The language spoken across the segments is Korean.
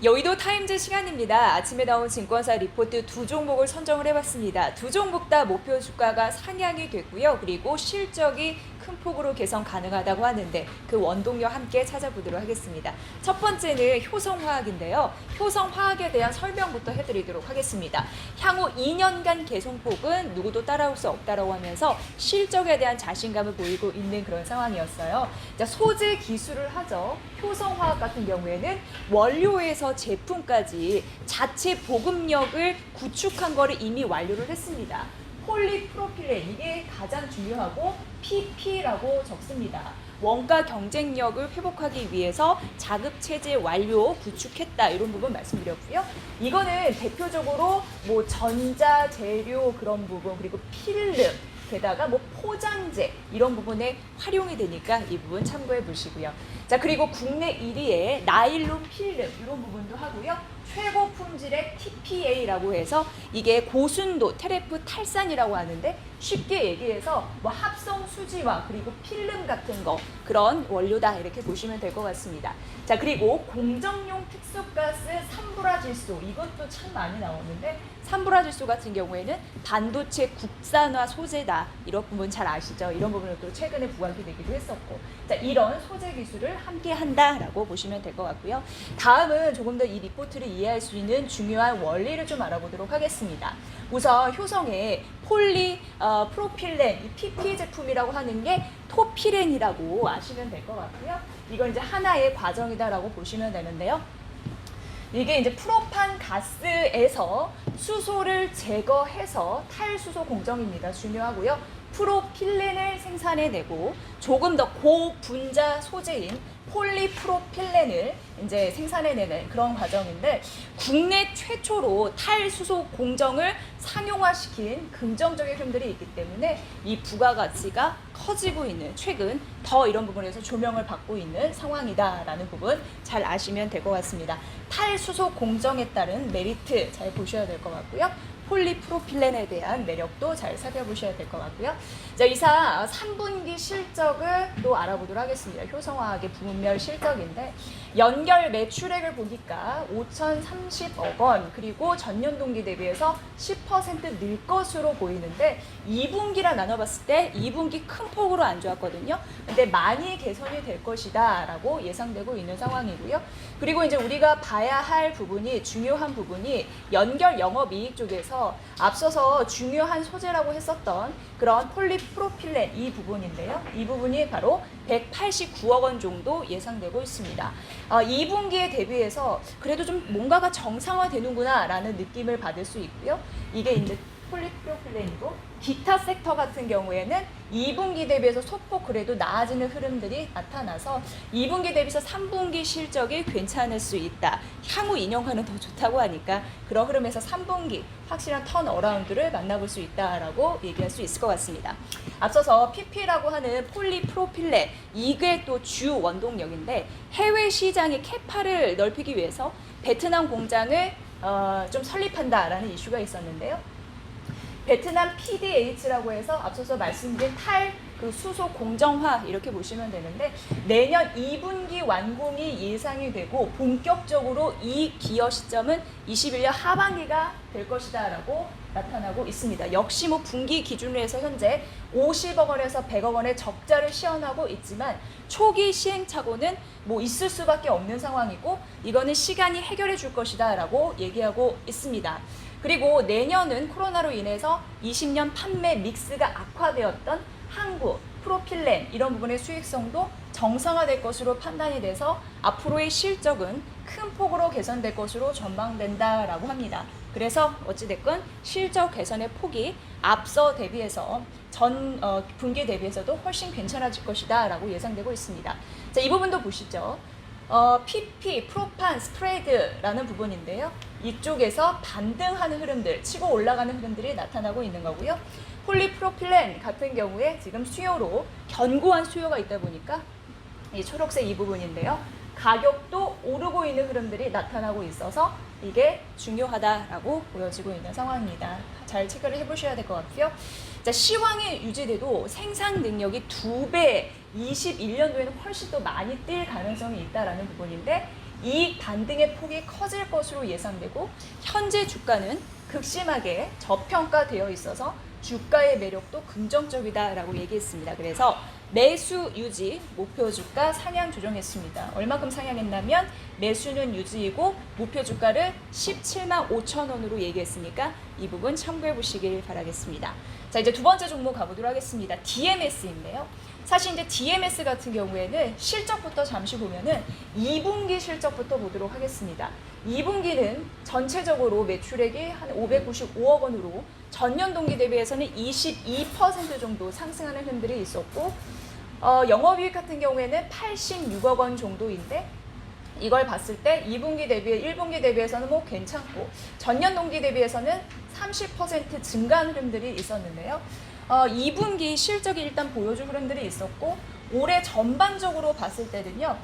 여의도 타임즈 시간입니다. 아침에 나온 증권사 리포트 두 종목을 선정을 해봤습니다. 두 종목 다 목표 주가가 상향이 됐고요. 그리고 실적이 큰 폭으로 개선 가능하다고 하는데 그 원동력 함께 찾아보도록 하겠습니다. 첫 번째는 효성화학인데요. 효성화학에 대한 설명부터 해드리도록 하겠습니다. 향후 2년간 개선폭은 누구도 따라올 수 없다라고 하면서 실적에 대한 자신감을 보이고 있는 그런 상황이었어요. 자, 소재 기술을 하죠. 효성화학 같은 경우에는 원료에서 제품까지 자체 보급력을 구축한 거를 이미 완료를 했습니다. 폴리프로필렌, 이게 가장 중요하고 PP라고 적습니다. 원가 경쟁력을 회복하기 위해서 자급체제 완료 구축했다, 이런 부분 말씀드렸고요. 이거는 대표적으로 뭐 전자 재료 그런 부분, 그리고 필름, 게다가 뭐 포장재 이런 부분에 활용이 되니까 이 부분 참고해 보시고요. 자, 그리고 국내 1위의 나일론 필름 이런 부분도 하고요. 최고 품질의 TPA라고 해서 이게 고순도 테레프 탈산이라고 하는데, 쉽게 얘기해서 뭐 합성 수지화 그리고 필름 같은 거 그런 원료다, 이렇게 보시면 될 것 같습니다. 자, 그리고 공정용 특수가스 산불화질소, 이것도 참 많이 나오는데, 산불화질소 같은 경우에는 반도체 국산화 소재다, 이런 부분 잘 아시죠? 이런 부분은 또 최근에 부각이 되기도 했었고, 자, 이런 소재 기술을 함께 한다라고 보시면 될 것 같고요. 다음은 조금 더 이 리포트를 이해할 수 있는 중요한 원리를 좀 알아보도록 하겠습니다. 우선 효성의 프로필렌, 이 PP 제품이라고 하는 게 토피렌이라고 아시면 될 것 같고요. 이건 이제 하나의 과정이다라고 보시면 되는데요. 이게 이제 프로판 가스에서 수소를 제거해서 탈수소 공정입니다. 중요하고요. 프로필렌을 생산해내고 조금 더 고분자 소재인 폴리프로필렌을 이제 생산해내는 그런 과정인데, 국내 최초로 탈수소 공정을 상용화시킨 긍정적인 흐름들이 있기 때문에 이 부가가치가 커지고 있는, 최근 더 이런 부분에서 조명을 받고 있는 상황이다라는 부분 잘 아시면 될 것 같습니다. 탈수소 공정에 따른 메리트 잘 보셔야 될 것 같고요. 폴리프로필렌에 대한 매력도 잘 살펴보셔야 될 것 같고요. 자, 이상 3분기 실적을 또 알아보도록 하겠습니다. 효성화학의 분별 실적인데, 연결 매출액을 보니까 5,030억 원, 그리고 전년 동기 대비해서 10% 늘 것으로 보이는데, 2분기랑 나눠봤을 때 2분기 큰 폭으로 안 좋았거든요. 근데 많이 개선이 될 것이다 라고 예상되고 있는 상황이고요. 그리고 이제 우리가 봐야 할 부분이, 중요한 부분이 연결 영업이익 쪽에서 앞서서 중요한 소재라고 했었던 그런 폴리프로필렌 이 부분인데요. 이 부분이 바로 189억 원 정도 예상되고 있습니다. 2분기에 대비해서 그래도 좀 뭔가가 정상화되는구나 라는 느낌을 받을 수 있고요. 이게 이제 폴리프로필렌이고, 기타 섹터 같은 경우에는 2분기 대비해서 소폭 그래도 나아지는 흐름들이 나타나서 2분기 대비해서 3분기 실적이 괜찮을 수 있다. 향후 2년간은 더 좋다고 하니까 그런 흐름에서 3분기 확실한 턴어라운드를 만나볼 수 있다라고 얘기할 수 있을 것 같습니다. 앞서서 PP라고 하는 폴리프로필렌, 이게 또 주 원동력인데, 해외 시장의 캐파를 넓히기 위해서 베트남 공장을 좀 설립한다라는 이슈가 있었는데요. 베트남 PDH라고 해서 앞서서 말씀드린 수소 공정화, 이렇게 보시면 되는데, 내년 2분기 완공이 예상이 되고 본격적으로 이 기여 시점은 21년 하반기가 될 것이다 라고 나타나고 있습니다. 역시 뭐 분기 기준으로 해서 현재 50억 원에서 100억 원의 적자를 시현하고 있지만, 초기 시행착오는 뭐 있을 수밖에 없는 상황이고, 이거는 시간이 해결해 줄 것이다 라고 얘기하고 있습니다. 그리고 내년은 코로나로 인해서 20년 판매 믹스가 악화되었던 항구, 프로필렌 이런 부분의 수익성도 정상화될 것으로 판단이 돼서 앞으로의 실적은 큰 폭으로 개선될 것으로 전망된다라고 합니다. 그래서 어찌됐건 실적 개선의 폭이 앞서 대비해서 분기 대비해서도 훨씬 괜찮아질 것이다 라고 예상되고 있습니다. 자, 이 부분도 보시죠. PP, 프로판, 스프레드라는 부분인데요. 이쪽에서 반등하는 흐름들, 치고 올라가는 흐름들이 나타나고 있는 거고요. 폴리프로필렌 같은 경우에 지금 수요로 견고한 수요가 있다 보니까 이 초록색 이 부분인데요. 가격도 오르고 있는 흐름들이 나타나고 있어서 이게 중요하다라고 보여지고 있는 상황입니다. 잘 체크를 해보셔야 될 것 같고요. 자, 시황이 유지돼도 생산 능력이 2배, 21년도에는 훨씬 더 많이 뛸 가능성이 있다라는 부분인데, 이익 반등의 폭이 커질 것으로 예상되고 현재 주가는 극심하게 저평가되어 있어서 주가의 매력도 긍정적이다라고 얘기했습니다. 그래서 매수 유지, 목표 주가 상향 조정했습니다. 얼마큼 상향했냐면 매수는 유지이고 목표 주가를 17만 5천 원으로 얘기했으니까 이 부분 참고해 보시길 바라겠습니다. 자, 이제 두 번째 종목 가보도록 하겠습니다. DMS인데요. 사실 이제 DMS 같은 경우에는 실적부터 잠시 보면은 2분기 실적부터 보도록 하겠습니다. 2분기는 전체적으로 매출액이 한 595억 원으로 전년 동기 대비해서는 22% 정도 상승하는 흐름들이 있었고 영업이익 같은 경우에는 86억 원 정도인데 이걸 봤을 때 2분기 대비 1분기 대비해서는 뭐 괜찮고 전년 동기 대비해서는 30% 증가한 흐름들이 있었는데요. 2분기 실적이 일단 보여준 흐름들이 있었고 올해 전반적으로 봤을 때는요.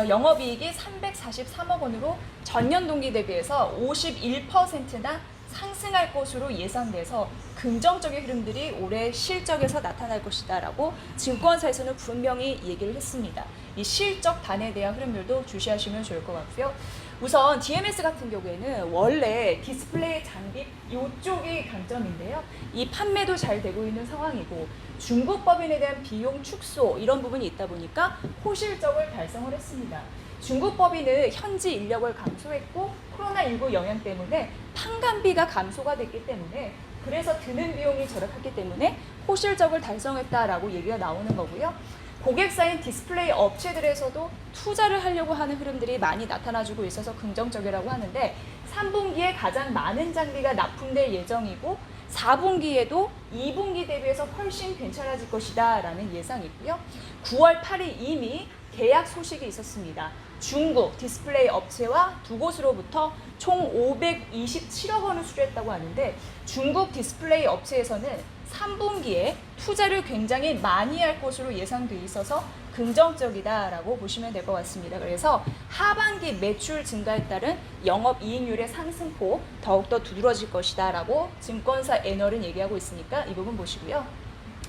영업이익이 343억 원으로 전년 동기 대비해서 51%나 상승할 것으로 예상돼서 긍정적인 흐름들이 올해 실적에서 나타날 것이다라고 증권사에서는 분명히 얘기를 했습니다. 이 실적 단에 대한 흐름들도 주시하시면 좋을 것 같고요. 우선 DMS 같은 경우에는 원래 디스플레이 장비 이쪽이 강점인데요. 이 판매도 잘 되고 있는 상황이고 중국 법인에 대한 비용 축소 이런 부분이 있다 보니까 호실적을 달성을 했습니다. 중국 법인은 현지 인력을 감소했고 코로나19 영향 때문에 판관비가 감소가 됐기 때문에 그래서 드는 비용이 절약했기 때문에 호실적을 달성했다라고 얘기가 나오는 거고요. 고객사인 디스플레이 업체들에서도 투자를 하려고 하는 흐름들이 많이 나타나주고 있어서 긍정적이라고 하는데 3분기에 가장 많은 장비가 납품될 예정이고 4분기에도 2분기 대비해서 훨씬 괜찮아질 것이다 라는 예상이고요. 9월 8일 이미 계약 소식이 있었습니다. 중국 디스플레이 업체와 두 곳으로부터 총 527억 원을 수주했다고 하는데 중국 디스플레이 업체에서는 3분기에 투자를 굉장히 많이 할 것으로 예상돼 있어서 긍정적이다라고 보시면 될 것 같습니다. 그래서 하반기 매출 증가에 따른 영업이익률의 상승폭 더욱더 두드러질 것이다라고 증권사 애널은 얘기하고 있으니까 이 부분 보시고요.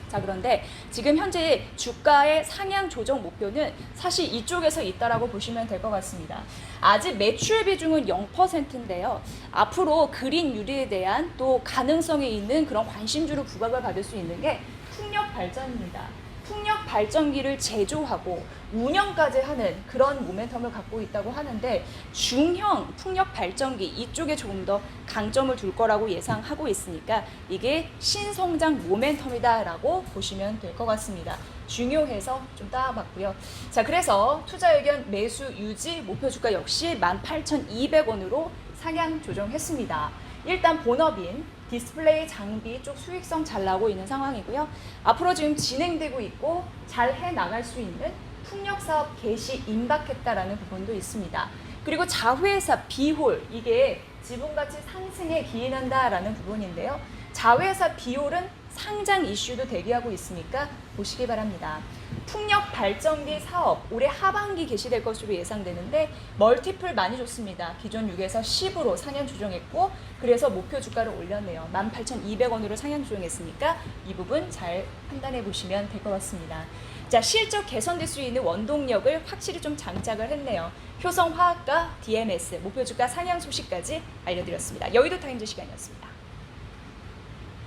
자, 그런데 지금 현재 주가의 상향 조정 목표는 사실 이쪽에서 있다라고 보시면 될 것 같습니다. 아직 매출 비중은 0%인데요. 앞으로 그린 유리에 대한 또 가능성이 있는 그런 관심주로 부각을 받을 수 있는 게 풍력 발전입니다. 풍력 발전기를 제조하고 운영까지 하는 그런 모멘텀을 갖고 있다고 하는데 중형 풍력 발전기 이쪽에 조금 더 강점을 둘 거라고 예상하고 있으니까 이게 신성장 모멘텀이다라고 보시면 될 것 같습니다. 중요해서 좀 따봤고요. 자, 그래서 투자 의견 매수 유지 목표 주가 역시 18,200원으로 상향 조정했습니다. 일단 본업인 디스플레이 장비 쪽 수익성 잘 나오고 있는 상황이고요. 앞으로 지금 진행되고 있고 잘 해나갈 수 있는 풍력 사업 개시 임박했다라는 부분도 있습니다. 그리고 자회사 비홀 이게 지분가치 상승에 기인한다라는 부분인데요. 자회사 비홀은 상장 이슈도 대기하고 있으니까 보시기 바랍니다. 풍력 발전기 사업 올해 하반기 개시될 것으로 예상되는데 멀티플 많이 좋습니다. 기존 6에서 10으로 상향 조정했고 그래서 목표 주가를 올렸네요. 18,200원으로 상향 조정했으니까 이 부분 잘 판단해 보시면 될 것 같습니다. 자, 실적 개선될 수 있는 원동력을 확실히 좀 장착을 했네요. 효성화학과 DMS 목표 주가 상향 소식까지 알려드렸습니다. 여의도 타임즈 시간이었습니다.